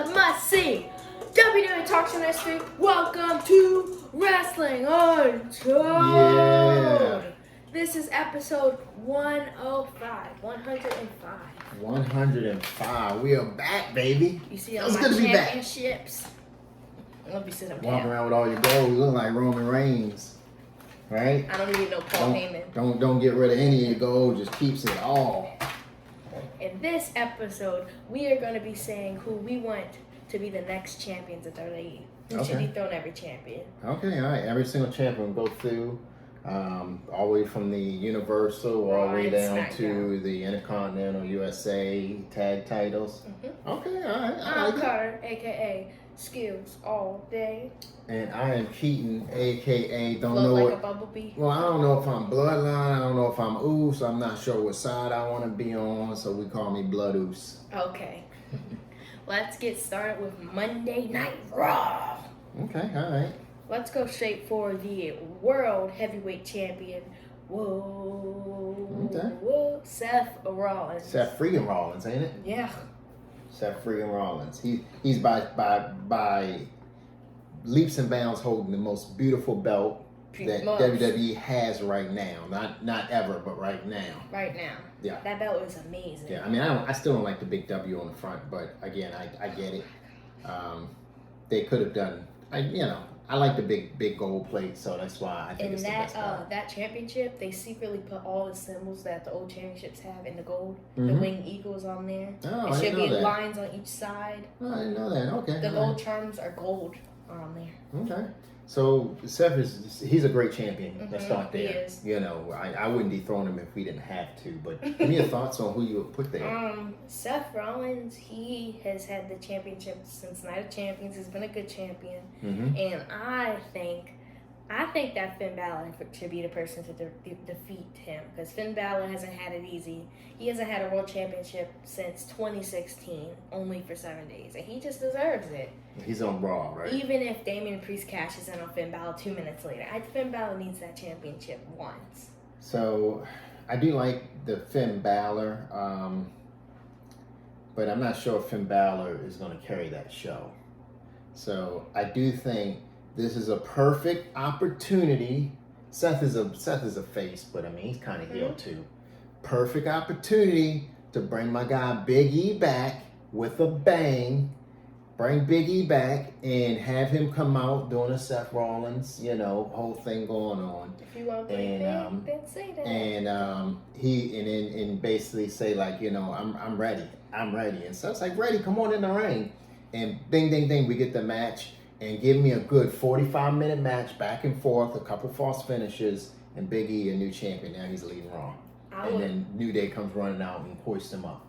the must-see WWE Talk Show History. Welcome to Wrestling Untold. Yeah. This is episode 105. 105. We are back, baby. You see all It's my good to be back. championships. Let me sit up Walking down. around with all your gold, you look like Roman Reigns, right? I don't need no Paul Heyman. Don't get rid of any of your gold. Just keeps it all. In this episode, we are going to be saying who we want to be the next champions of WWE. Who should dethrone every champion. Okay, all right. Every single champion will go through, all the way from the Universal all the way down to the Intercontinental USA tag titles. Mm-hmm. Okay, all right. I'm Carter, a.k.a. Skills All Day. And I am Keaton, a.k.a. don't Float know like what. a bumblebee. Well, I don't know if I'm bloodline. I don't know if I'm Oos. I'm not sure what side I want to be on, so we call me Blood Oos. Okay. Let's get started with Monday Night Raw. Okay, all right. Let's go straight for the World Heavyweight Champion. Whoa. Seth Rollins. Seth freaking Rollins, ain't it? Yeah. Seth freaking Rollins. He's by leaps and bounds holding the most beautiful belt that WWE has right now. Not ever, but right now. Right now. Yeah. That belt is amazing. Yeah. I mean, I still don't like the big W on the front, but again, I get it. They could have done. I like the big gold plate, so that's why I think it's the best part. That championship, they secretly put all the symbols that the old championships have in the gold. Mm-hmm. The winged eagles on there. Oh, it should be that. lines on each side. Oh, I didn't know that. Okay. The gold charms are gold on there. Okay. So Seth he's a great champion. Mm-hmm. Let's start there. He is. I wouldn't dethrone him if we didn't have to, but give me your thoughts on who you would put there. Seth Rollins, he has had the championship since Night of Champions. He's been a good champion. Mm-hmm. And I think that Finn Balor should be the person to defeat him, because Finn Balor hasn't had it easy. He hasn't had a world championship since 2016, only for 7 days, and he just deserves it. He's on Raw, right? Even if Damian Priest cashes in on Finn Balor 2 minutes later, Finn Balor needs that championship once. So I do like the Finn Balor, but I'm not sure if Finn Balor is going to carry that show. So I do think this is a perfect opportunity. Seth is a face, but I mean he's kind of heel too. Perfect opportunity to bring my guy Big E back with a bang. Bring Big E back and have him come out doing a Seth Rollins, whole thing going on. If you want to play big, then say that. And basically say like, I'm ready. And Seth's like, ready, come on in the ring. And ding, ding, ding, we get the match. And give me a good 45-minute match, back and forth, a couple false finishes, and Big E, a new champion. Now he's leading Raw. Then New Day comes running out and hoists him up.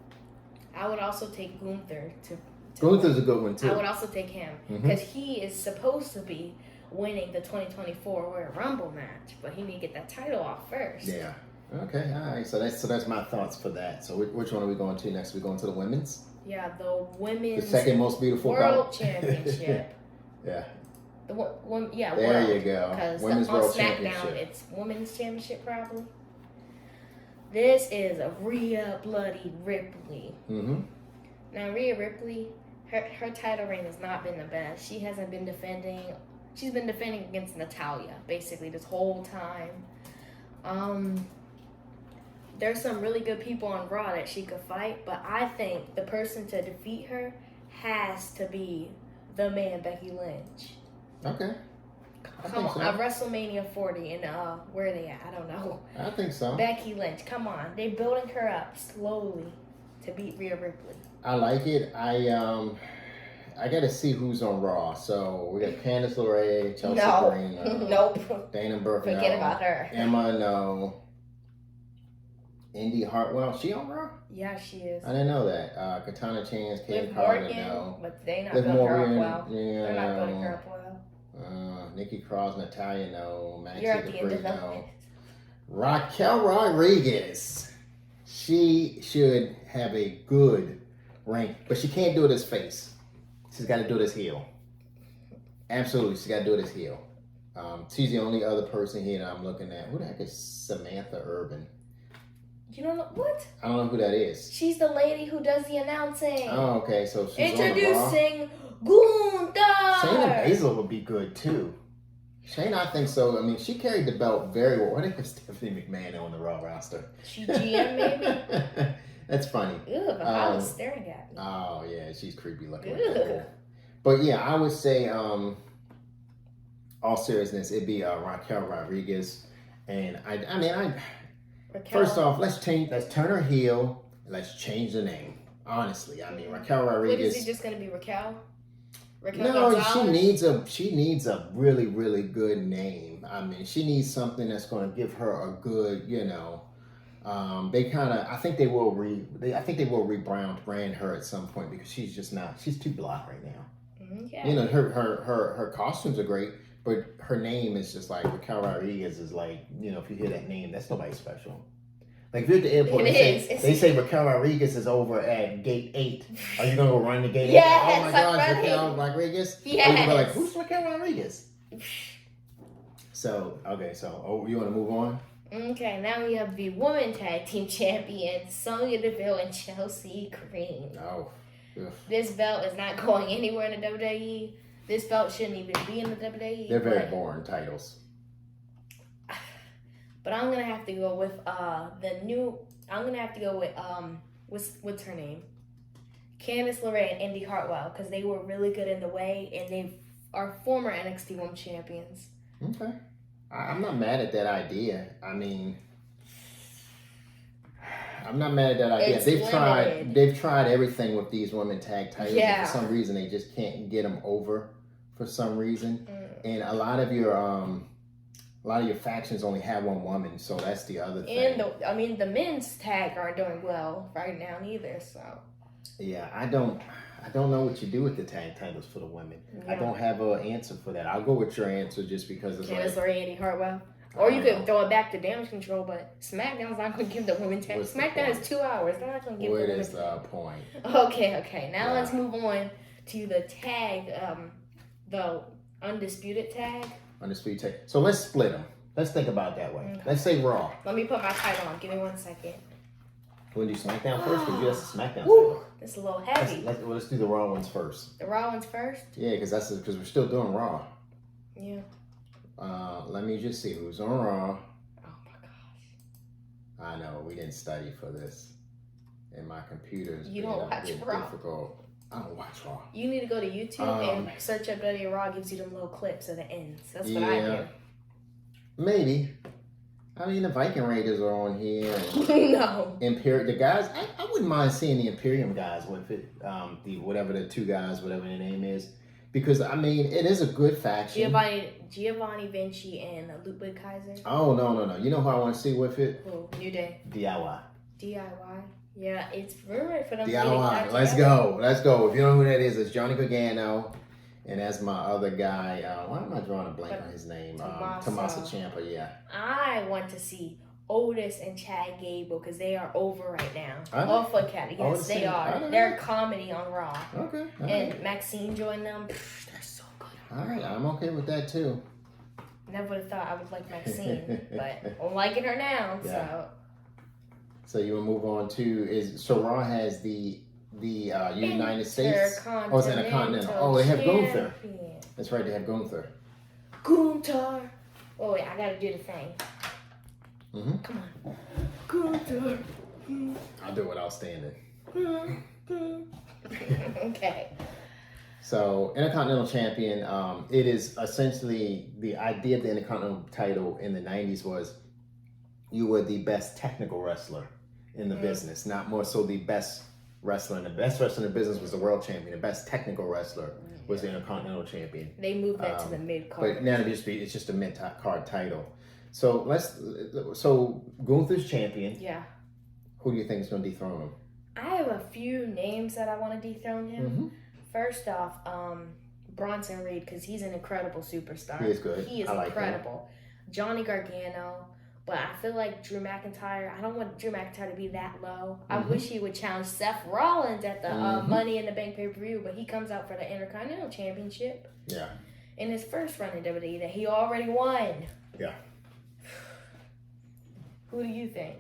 I would also take Gunther to Gunther's a good one, too. I would also take him, because he is supposed to be winning the 2024 Royal Rumble match, but he need to get that title off first. Yeah. Okay, all right. So that's my thoughts for that. So which one are we going to next? We going to the women's? Yeah, the women's. The second most beautiful World Championship. Yeah. There world. You go. Because Women's on World SmackDown, Championship. it's Women's Championship probably. This is Rhea Bloody Ripley. Mm-hmm. Now, Rhea Ripley, her title reign has not been the best. She hasn't been defending. She's been defending against Natalya, basically, this whole time. There's some really good people on Raw that she could fight, but I think the person to defeat her has to be the man, Becky Lynch. Okay. Come on, WrestleMania 40, and where are they at? I don't know. I think so. Becky Lynch, come on. They're building her up slowly to beat Rhea Ripley. I like it. I got to see who's on Raw. So we got Candice LeRae, Chelsea Green. Nope. Dana Brooke. Forget about her. Emma, no. Indy Hartwell, she on Raw? Yeah, she is. I didn't know that. Katana Chance, Kate Carter, no. But they not building her up well. Yeah, they're not building her up well. Nikki Cross, Natalya, no. You're at the end of no. Raquel Rodriguez. She should have a good reign, but she can't do it as face. She's got to do it as heel. Absolutely, she's got to do it as heel. She's the only other person here that I'm looking at. Who the heck is Samantha Urban? You don't know what? I don't know who that is. She's the lady who does the announcing. Oh, okay. So she's Introducing Gunther. Shayna Baszler would be good too. Shayna, I think so. I mean, she carried the belt very well. What if Stephanie McMahon on the Raw roster? She GM maybe. That's funny. Ew, but I was staring at me. Oh yeah, she's creepy looking. But yeah, I would say, all seriousness, it'd be Raquel Rodriguez, and Raquel. First off, let's turn her heel. Let's change the name. Honestly, I mean Raquel Rodriguez. What is it just gonna be Raquel? No, Gonzalez? she needs a really, really good name. I mean, she needs something that's going to give her a good, I think they will rebrand her at some point because she's too black right now. Okay. You know, her costumes are great, but her name is just like Raquel Rodriguez is like, if you hear that name, that's nobody special. Like if you're at the airport, they say Raquel Rodriguez is over at gate 8. Are you gonna go run the gate 8? Yes, Oh my gosh, Raquel Rodriguez? Yes. Or you gonna be like, who's Raquel Rodriguez? So you wanna move on? Okay, now we have the women tag team champions, Sonya Deville and Chelsea Green. Oh. Ugh. This belt is not going anywhere in the WWE. This belt shouldn't even be in the WWE. They're very boring titles. But I'm gonna have to go with what's her name? Candice LeRae and Indy Hartwell, because they were really good in the way and they are former NXT Women's Champions. Okay. I'm not mad at that idea. I mean, I'm not mad at that idea. They've tried everything with these women tag titles. Yeah. And for some reason they just can't get them over for some reason. And a lot of your factions only have one woman, so that's the other thing. And the men's tag aren't doing well right now either, so. Yeah, I don't know what you do with the tag titles for the women. Yeah. I don't have an answer for that. I'll go with your answer just because it's Candice LeRae, Indy Hartwell. Or you could throw it back to Damage Control, but SmackDown's not going to give the women tag. SmackDown is 2 hours. They're not going to give the women. What is the point? Okay. Now let's move on to the tag, the Undisputed tag. Undisputed tag. So let's split them. Let's think about it that way. Okay. Let's say Raw. Let me put my title on. Give me 1 second. You want to do SmackDown first? Because that's the SmackDown title. It's a little heavy. Let's do the Raw ones first. The Raw ones first? Yeah, because we're still doing Raw. Yeah. Let me just see who's on Raw. Oh my gosh. I know we didn't study for this, and my computer's you don't watch Raw. Difficult. I don't watch Raw. You need to go to YouTube and search up WWE Raw. Gives you them little clips of the ends. That's what I do. Maybe. I mean, the Viking Raiders are on here. No. The guys. I wouldn't mind seeing the Imperium guys with it. The two guys, whatever their name is. Because, I mean, it is a good faction. Giovanni Vinci and Ludwig Kaiser. Oh, no. You know who I want to see with it? Who? New Day. DIY. Yeah, it's rumored for them. DIY. Let's go. If you know who that is, it's Johnny Gargano. And that's my other guy. Why am I drawing a blank on his name? Tommaso Ciampa, yeah. I want to see Otis and Chad Gable because they are over right now. Off of Cat. Yes, they are. They're comedy on Raw. Okay. And Maxine joined them. They're so good. All right, I'm okay with that too. Never would have thought I would like Maxine, but I'm liking her now. Yeah. So you will move on to Raw has the United States. Oh, it's Intercontinental. Oh, they have Gunther. That's right, they have Gunther. Gunther. Oh wait, I gotta do the thing. Mm-hmm. Come on. Gunther. I'll do it without standing. Okay. So, Intercontinental Champion, it is essentially the idea of the Intercontinental title in the 90s was you were the best technical wrestler in the business, not more so the best wrestler. And the best wrestler in the business was the world champion. The best technical wrestler was the Intercontinental Champion. They moved that to the mid card. But now it's just a mid card title. So Gunther's champion. Yeah. Who do you think is going to dethrone him? I have a few names that I want to dethrone him. Mm-hmm. First off, Bronson Reed, because he's an incredible superstar. He is good. He is incredible. Johnny Gargano. But I feel like Drew McIntyre, I don't want Drew McIntyre to be that low. I wish he would challenge Seth Rollins at the Money in the Bank pay-per-view, but he comes out for the Intercontinental Championship. Yeah. In his first run in WWE that he already won. Yeah. Who do you think?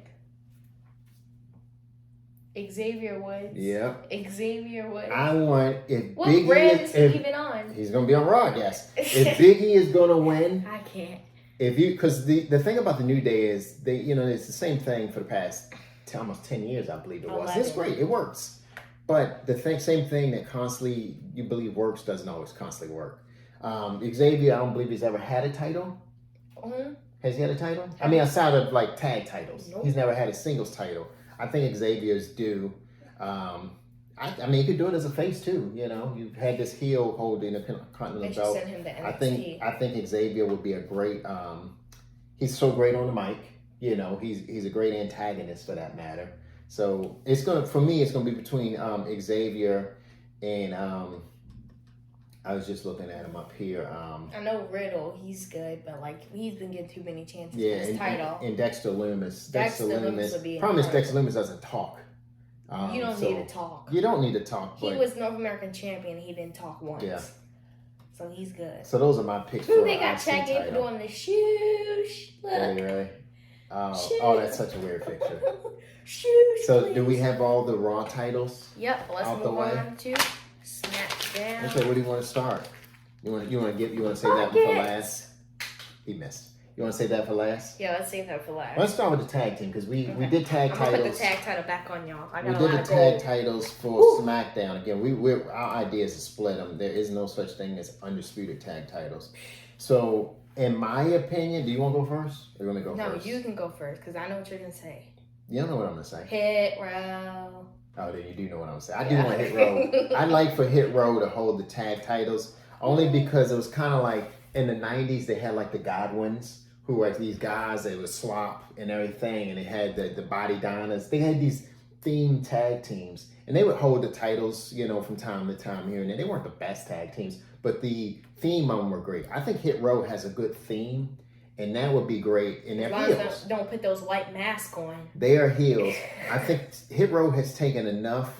Xavier Woods. Yep. Xavier Woods. I want if What Biggie brand is he even on? He's gonna be on Raw, I guess. If Biggie is gonna win, I can't. Because the thing about the New Day is it's the same thing for the past almost 10 years, I believe it was. 11. It's great, it works. But same thing that constantly you believe works doesn't always constantly work. Xavier, I don't believe he's ever had a title. Mm-hmm. Has he had a title? I mean, outside of like tag titles, Nope. He's never had a singles title. I think Xavier's due. I mean, you could do it as a face too. You've had this heel holding a continental belt. Send him to NXT. I think Xavier would be a great. He's so great on the mic. He's a great antagonist for that matter. So it's gonna be between Xavier and I was just looking at him up here. I know Riddle, he's good, but he's been getting too many chances yeah, for his title. And Dexter Lumis. Dexter Lumis would be problem is Dexter Lumis doesn't talk. You don't need to talk. You don't need to talk. He was North American champion. He didn't talk once. Yeah. So he's good. So those are my picks. Who they got Chad Gable doing the shoosh? Look. Really? Oh, that's such a weird picture. Shoosh. So please. do we have all the Raw titles? Yep. Let's out move the way? on to SmackDown. Okay, where do you want to start? You want to say that for last? He missed. You want to say that for last? Yeah, let's save that for last. Let's start with the tag team because we did tag I'm titles. gonna put the tag title back on y'all. We did the tag titles for SmackDown. Again, our idea is to split them. There is no such thing as undisputed tag titles. So, in my opinion, do you want to go first? Or you want me to go first? No, you can go first because I know what you're gonna say. You don't know what I'm gonna say. Hit Row. Oh, then you do know what I'm gonna say. I do want Hit Row. I'd like for Hit Row to hold the tag titles only because it was kind of like in the 90s they had like the Godwins, who were like these guys that would slop and everything, and they had the Body Donnas. They had these themed tag teams, and they would hold the titles, from time to time here and there. They weren't the best tag teams, but the theme of them were great. I think Hit Row has a good theme, and that would be great. And they're heels. Don't put those white masks on. They are heels. I think Hit Row has taken enough.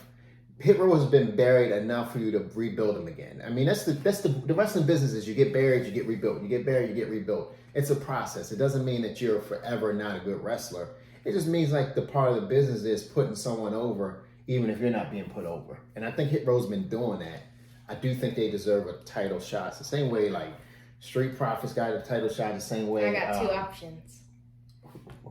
Hit Row has been buried enough for you to rebuild them again. I mean, that's the wrestling business is you get buried, you get rebuilt. You get buried, you get rebuilt. It's a process. It doesn't mean that you're forever not a good wrestler. It just means like the part of the business is putting someone over, even if you're not being put over. And I think Hit Row's been doing that. I do think they deserve a title shot. It's the same way like Street Profits got a title shot. The same way. I got two options.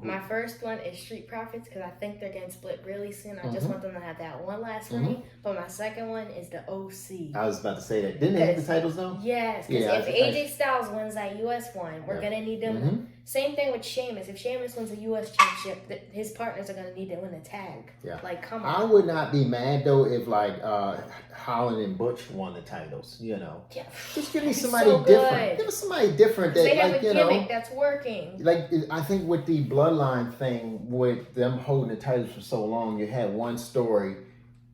My first one is Street Profits because I think they're getting split really soon. I just want them to have that one last reign. But my second one is the OC. I was about to say that. Didn't they have the titles though? Yes. Because if AJ Styles wins that US one, we're going to need them. Same thing with Sheamus. If Sheamus wins a US championship, his partners are going to need to win a tag. Yeah. Come on. I would not be mad though if Holland and Butch won the titles, Yeah. Just give me somebody different. Give us somebody different that they have a gimmick that's working. Like I think with the bloodline thing, with them holding the titles for so long, you had one story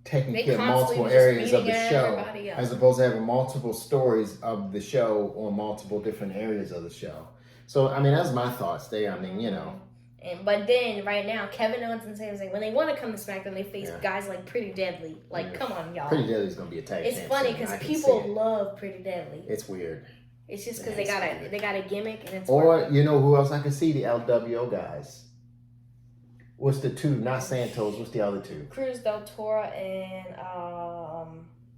taking care of multiple areas of the show, as opposed to having multiple stories of the show on multiple different areas of the show. So I mean, that's my thoughts there. I mean, But then right now, Kevin Owens and Sami Zayn, when they want to come to SmackDown, they face guys like Pretty Deadly. Come on, y'all. Pretty Deadly's gonna be a tag. It's funny because people love Pretty Deadly. It's weird. It's just because they got a gimmick and it's. Or working. you know who else I can see? The LWO guys. What's the two? Not Santos. What's the other two? Cruz del Toro and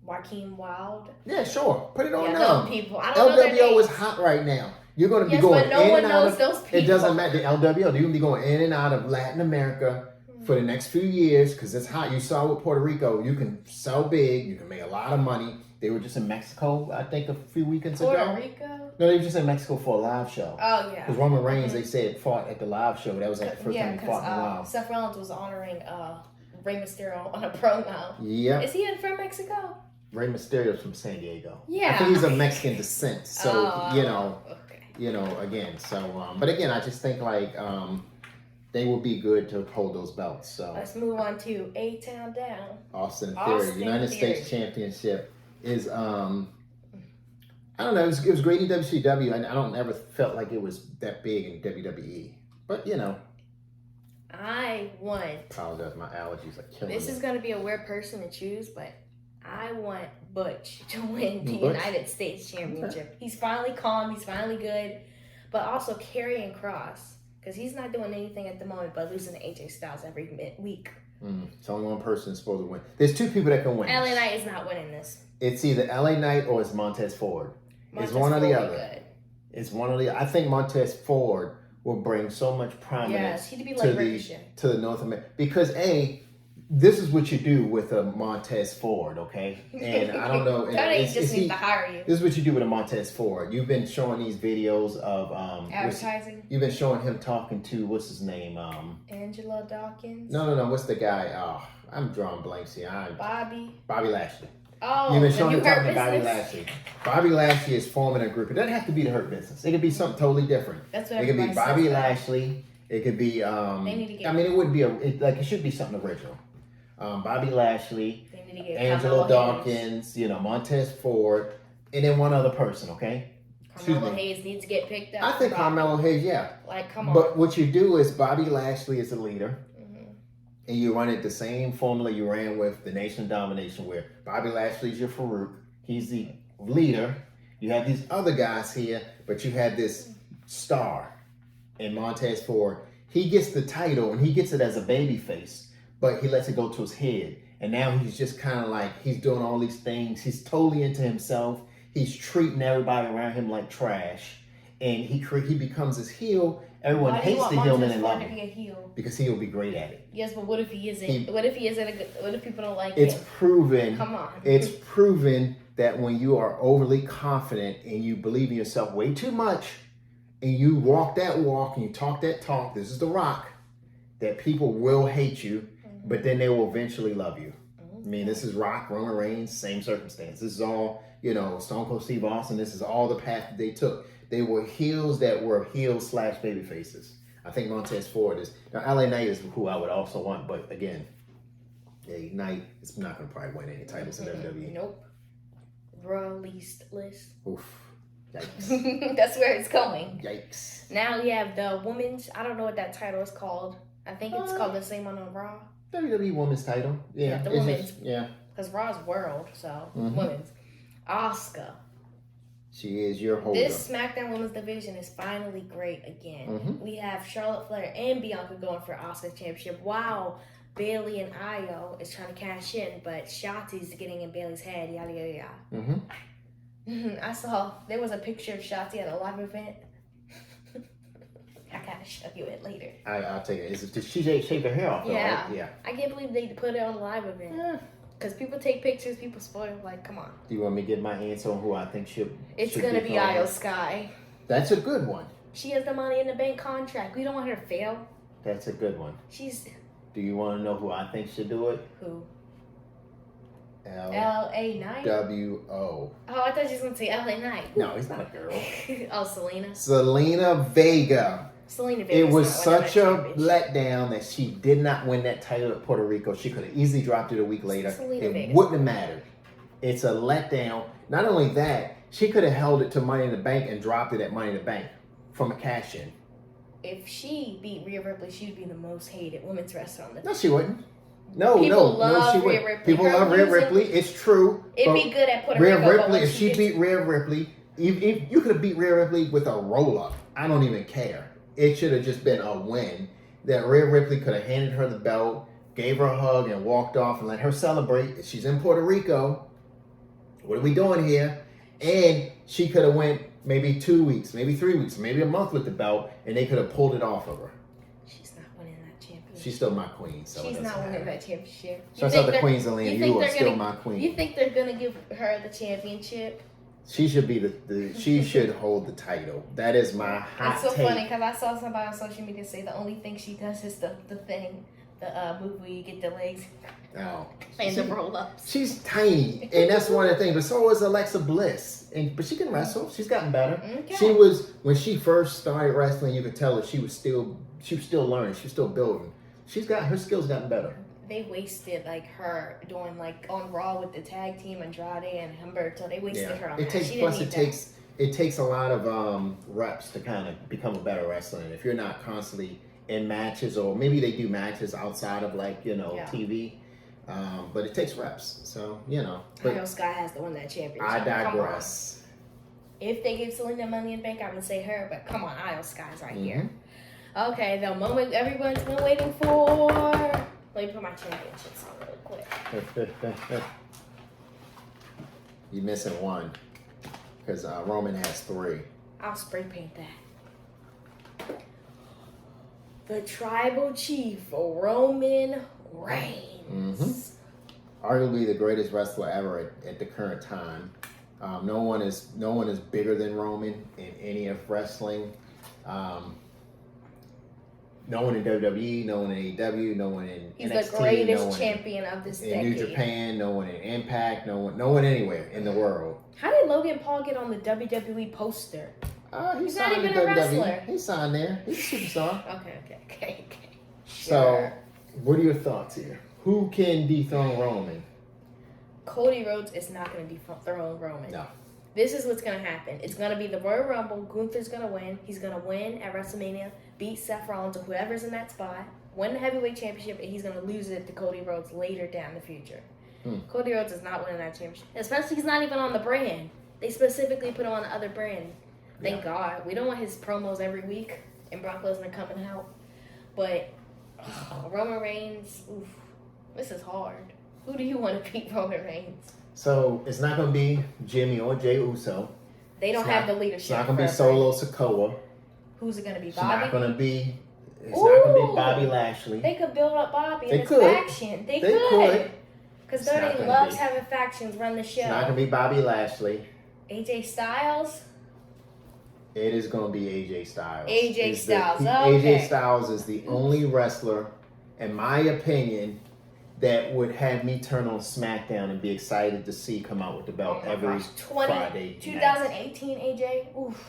Joaquin Wild. Yeah, sure. Put it on them. People. I LWO don't know their names. is hot right now. You're going to be yes, going but no in one and out knows of. Those people. It doesn't matter. The LWO. You're going to be going in and out of Latin America for the next few years because it's hot. You saw with Puerto Rico. You can sell big. You can make a lot of money. They were just in Mexico, I think, a few weekends ago. Puerto Rico? No, they were just in Mexico for a live show. Oh, yeah. Because Roman Reigns, they said, fought at the live show. That was like the first time he fought in a while. Seth Rollins was honoring Rey Mysterio on a promo. Yeah. Is he from Mexico? Rey Mysterio's from San Diego. Yeah. I think he's of Mexican descent. So, okay. Again. So, but again, I just think they will be good to hold those belts. So let's move on to A-Town Down. Austin Theory, United States Championship is I don't know. It was great in WCW, and I don't ever felt like it was that big in WWE. But I want. Apologize, my allergies are killing me. This is gonna be a weird person to choose, but I want Butch to win the United States Championship. Okay. He's finally calm. He's finally good, but also Karrion Kross because he's not doing anything at the moment but losing to AJ Styles every week. It's only one person that's supposed to win. There's two people that can win. LA Knight is not winning this. It's either LA Knight or it's Montez Ford. Montez It's one or the Ford other. good. It's one or the other. I think Montez Ford will bring so much prominence He'd be like to the North America. Because this is what you do with a Montez Ford, okay? And I don't know. They just need to hire you. This is what you do with a Montez Ford. You've been showing these videos of advertising. You've been showing him talking to what's his name? Angela Dawkins. No. What's the guy? Oh, I'm drawing blanks here. Bobby Lashley. Oh, you've been showing him talking to Business? Bobby Lashley. Bobby Lashley is forming a group. It doesn't have to be the Hurt Business. It could be something totally different. That's what it could be Bobby says. Lashley. It could be. They need to get. I mean, it wouldn't be it should be something original. Bobby Lashley, They need to get Angela Dawkins, Montez Ford, and then one other person. Okay. Carmelo Hayes needs to get picked up. I think Carmelo Hayes, yeah. Like, come on. But what you do is Bobby Lashley is the leader. And you run it the same formula you ran with the Nation of Domination, where Bobby Lashley's your Farouk. He's the leader. You have these other guys here, but you have this star in Montez Ford. He gets the title, and he gets it as a baby face, but he lets it go to his head. And now he's just kind of like, he's doing all these things. He's totally into himself. He's treating everybody around him like trash. And he becomes his heel. Everyone hates the heel, and they love him. Because he'll be great at it. Yes, but what if he isn't? What if people don't like it's him? Proven. Come on. It's proven that when you are overly confident and you believe in yourself way too much, and you walk that walk and you talk that talk, this is The Rock, that people will hate you, but then they will eventually love you. I mean, this is Rock, Roman Reigns, same circumstance. This is all, Stone Cold Steve Austin. This is all the path that they took. They were heels that were heel/baby faces. I think Montez Ford is. Now, LA Knight is who I would also want, but again, Knight is not going to probably win any titles in WWE. Nope. Released list. Oof. Yikes. That's where it's going. Yikes. Now we have the women's, I don't know what that title is called. I think it's called the same one on Raw. WWE Women's title. Yeah. The women's. Yeah. Because Raw's World, so women's. Asuka. She is your holder. This SmackDown Women's Division is finally great again. We have Charlotte Flair and Bianca going for Asuka Championship. Wow. Bailey and Io is trying to cash in, but Shotzi's getting in Bailey's head, yada, yada, yada. I saw, there was a picture of Shotzi at a live event. I gotta show you it later. I'll take it. Did she shave her hair off? Yeah. Right? Yeah. I can't believe they put it on a live event. Yeah. Because people take pictures, people spoil. Like, come on. Do you want me to get my answer on who I think should? It's gonna be Io Sky. That's a good one. She has the Money in the Bank contract. We don't want her to fail. That's a good one. She's. Do you want to know who I think should do it? Who? L.A. Knight. W.O. Oh, I thought you was gonna say L.A. Knight. No, he's not a girl. Oh, Selena. Selena Vega. Selena Vega. It was such a letdown that she did not win that title at Puerto Rico. She could have easily dropped it a week later. It wouldn't have mattered. It's a letdown. Not only that, she could have held it to Money in the Bank and dropped it at Money in the Bank from a cash-in. If she beat Rhea Ripley, she'd be the most hated women's wrestler on the. No, she wouldn't. No, love she Rhea wouldn't. Ripley. People love Rhea Ripley. It's true. It'd be good at Puerto Rhea Rico. Ripley, if she beat Rhea Ripley, you could have beat Rhea Ripley with a roll-up. I don't even care. It should have just been a win. That Rhea Ripley could have handed her the belt, gave her a hug, and walked off and let her celebrate. She's in Puerto Rico. What are we doing here? And she could have went maybe 2 weeks, maybe 3 weeks, maybe a month with the belt, and they could have pulled it off of her. She's not winning that championship. She's still my queen. So she's not winning that championship. Shouts out to Queen Zelina. You are still my queen. You think they're gonna give her the championship? She should be she should hold the title. That is my hot take. It's so funny because I saw somebody on social media say the only thing she does is the thing, the move where you get the legs and the roll ups. She's tiny, and that's one of the things. But so is Alexa Bliss, but she can wrestle. She's gotten better. Okay. She was when she first started wrestling. You could tell that she was still learning. She was still building. Her skills gotten better. They wasted her doing on Raw with the tag team Andrade and Humberto. They wasted her on that. It takes a lot of reps to kind of become a better wrestler. And if you're not constantly in matches, or maybe they do matches outside of TV, but it takes reps. So Io Sky has to win that championship. I digress. If they give Selena Money in the Bank, I would say her. But come on, Io Sky's right here. Okay, the moment everyone's been waiting for. Let me put my championships on real quick. You're missing one because Roman has 3. I'll spray paint that. The Tribal Chief, Roman Reigns. Arguably the greatest wrestler ever at the current time. No one is bigger than Roman in any of wrestling. No one in WWE, no one in AEW, no one in He's NXT, the greatest no one champion of this in decade. New Japan, no one in Impact, no one anywhere in the world. How did Logan Paul get on the WWE poster? He's not signed even to a WWE. wrestler. He's signed there. He's a superstar. Okay. So, what are your thoughts here? Who can dethrone Roman? Cody Rhodes is not going to dethrone Roman. No. This is what's going to happen. It's going to be the Royal Rumble. Gunther's going to win. He's going to win at WrestleMania, beat Seth Rollins or whoever's in that spot, win the heavyweight championship, and he's going to lose it to Cody Rhodes later down the future. Cody Rhodes is not winning that championship. Especially he's not even on the brand. They specifically put him on the other brand. Thank God. We don't want his promos every week and Brock Lesnar coming out. But Roman Reigns, oof, this is hard. Who do you want to beat Roman Reigns? So, it's not going to be Jimmy or Jey Uso. They don't have the leadership. It's not going to be Solo Sikoa. Who's it going to be? It's Bobby? not going to be. It's not going to be Bobby Lashley. They could build up Bobby They in could. a faction. They could. Because It's not Dirty gonna loves be. having factions run the show. It's not going to be Bobby Lashley. AJ Styles? It is going to be AJ Styles. AJ Styles, okay. AJ Styles is the only wrestler, in my opinion, that would have me turn on SmackDown and be excited to see come out with the belt every Friday. 2018 AJ? Oof.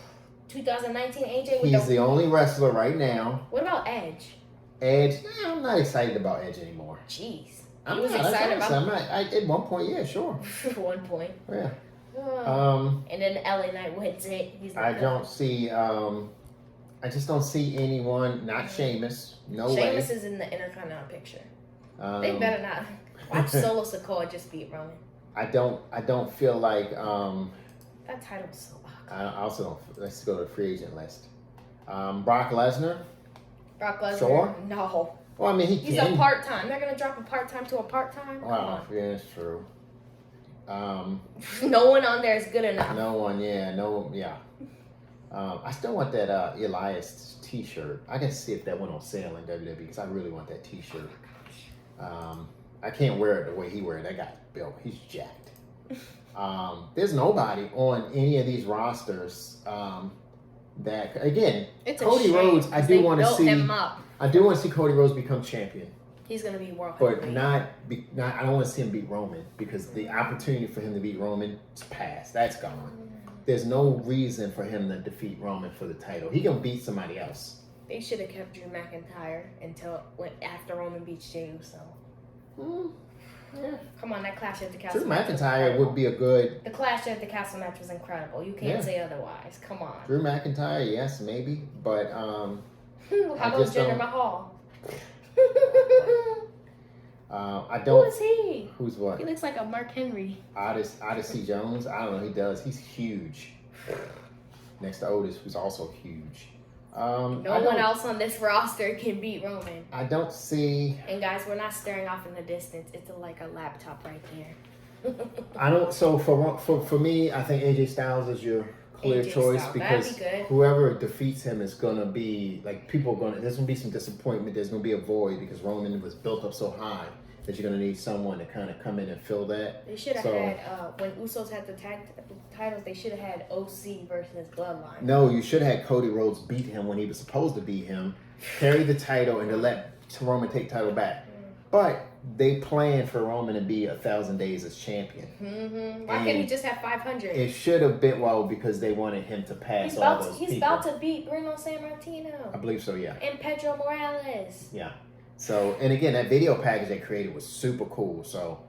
2019 AJ? He's the only wrestler right now. What about Edge? Edge? Nah, I'm not excited about Edge anymore. Jeez. I'm was not excited about I'm not, at one point, yeah, sure. At one point. Yeah. And then LA Knight wins it. I don't see. I just don't see anyone. Not Sheamus. No way. Sheamus is in the Intercontinental picture. They better not. Watch Solo Sikoa just beat Roman. I don't feel like. That title was so awkward. I also don't. Let's go to the free agent list. Brock Lesnar. Brock Lesnar. Sure. No. Well, I mean, He's can. a part-time. They're gonna drop a part-time to a part-time. Wow, yeah, it's true. No one on there is good enough. No one, yeah. I still want that Elias T-shirt. I can see if that went on sale in WWE because I really want that T-shirt. I can't wear it the way he wear it. That guy built. He's jacked. There's nobody on any of these rosters that again. It's Cody Rhodes. I do want to see. Him up. I do want to see Cody Rhodes become champion. He's gonna be world. But heavyweight. not. I don't want to see him beat Roman because the opportunity for him to beat Roman is past. That's gone. There's no reason for him to defeat Roman for the title. He can beat somebody else. They should have kept Drew McIntyre until after Roman beats Jey Uso. Yeah. Come on, that Clash at the Castle. Drew match was McIntyre incredible. would be a good. The Clash at the Castle match was incredible. You can't say otherwise. Come on. Drew McIntyre, yes, maybe, but How I about just Jinder don't- Mahal? I Who don't. is he? Who's what? He looks like a Mark Henry. Odyssey Jones. I don't know. He does. He's huge. Next to Otis, who's also huge. No one else on this roster can beat Roman. I don't see. And guys, we're not staring off in the distance. It's like a laptop right there. I don't. So for me, I think AJ Styles is your clear AJ choice Styles, because that'd be good. whoever defeats him is gonna be like people are gonna. There's gonna be some disappointment. There's gonna be a void because Roman was built up so high that you're gonna need someone to kind of come in and fill that. They should have had when Usos had the tag titles. They should have had OC versus Bloodline. No, you should have had Cody Rhodes beat him when he was supposed to beat him, carry the title, and to let Roman take title back. But they planned for Roman to be 1,000 days as champion. Why can't he just have 500? It should have been because they wanted him to pass He's all those people. He's about to beat Bruno Sammartino. I believe so, yeah. And Pedro Morales. Yeah. So, and again, that video package they created was super cool. So,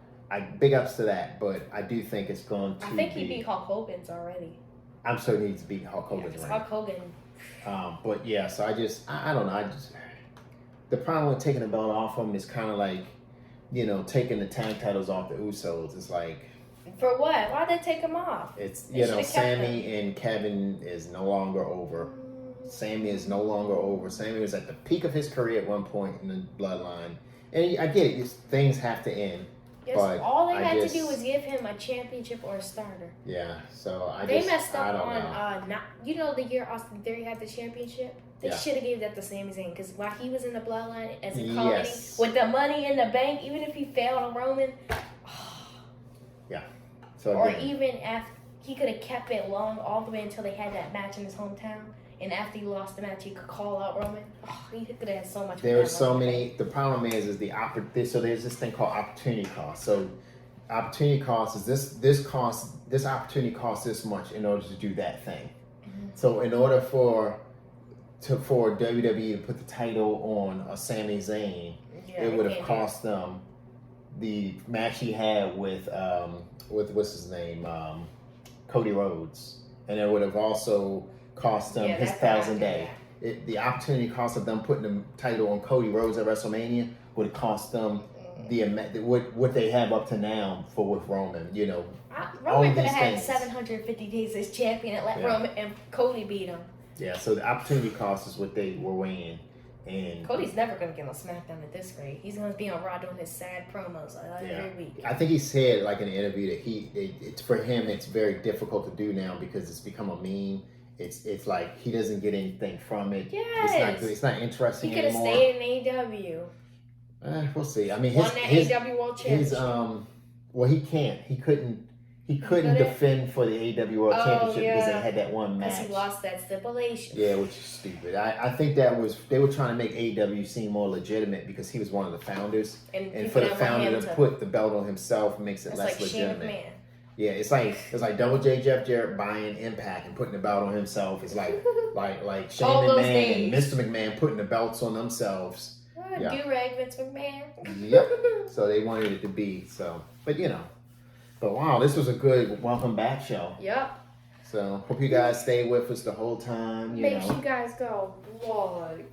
big ups to that. But I do think it's going to I think he beat Hulk Hogan's already. I'm sure he needs to beat Hulk Hogan's Hulk right. Hogan. But yeah, so I don't know. The problem with taking the belt off him is kind of like, taking the tag titles off the Usos. It's like. For what? Why'd they take him off? It's, They should've kept Sammy and Kevin is no longer over. Sammy is no longer over. Sammy was at the peak of his career at one point in the bloodline. And I get it. Things have to end. Yes, But all they I had just- to do was give him a championship or a starter. Yeah. So They messed I up don't on know. not. You know, the year Austin Theory had the championship. They Yeah. should have gave that to Sami Zayn because while he was in the bloodline as a Yes. colony with the money in the bank, even if he failed on Roman, So or again, even after he could have kept it long all the way until they had that match in his hometown, and after he lost the match, he could call out Roman. He could have had so much. there with are that so money. many. The problem is the so there's this thing called opportunity cost. So opportunity cost is this opportunity costs this much in order to do that thing. Mhm. So in order for WWE to put the title on a Sami Zayn, Yeah, it would they have can't do cost them the match he had with what's his name, Cody Rhodes, and it would have also cost them Yeah, his that's 1,000 not day. The opportunity cost of them putting the title on Cody Rhodes at WrestleMania would have cost them what they have up to now with Roman. You know, all Roman could these have had things. 750 days as champion and let Yeah. Roman and Cody beat him. Yeah. So the opportunity cost is what they were weighing, and Cody's never gonna get on SmackDown at this rate. He's gonna be on Raw doing his sad promos every week. I think he said like in an interview that it's for him it's very difficult to do now because it's become a meme. It's like he doesn't get anything from it. Yes. It's not interesting He could have anymore. stayed in AEW. We'll see. I mean, Won that AEW World Championship. Well, he can't. He couldn't couldn't? defend for the AEW World Oh, Championship because they yeah. had that one Because match. he lost that stipulation. Yeah, which is stupid. I think they were trying to make AEW seem more legitimate because he was one of the founders, and people for the didn't want founder him to put the belt on himself makes it That's less like Shane legitimate. McMahon. Yeah, it's like Double J Jeff Jarrett buying Impact and putting the belt on himself. It's like Shane All those McMahon and days. Mr. McMahon putting the belts on themselves. Yeah. Do-rag Vince McMahon. Yep. So they wanted it to be so, but wow, this was a good welcome back show. Yep. So hope you guys stay with us the whole time. Make sure you guys go like,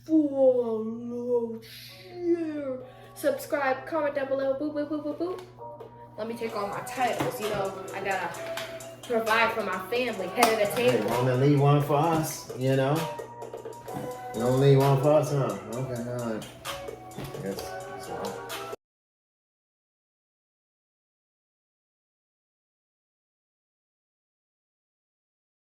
follow, share, subscribe, comment down below. Boop, boop, boop, boop, boop. Let me take all my titles. I gotta provide for my family. Head of the Hey, table. Roman, leave one for us. You don't leave one for us, huh? Okay, all right. Yes.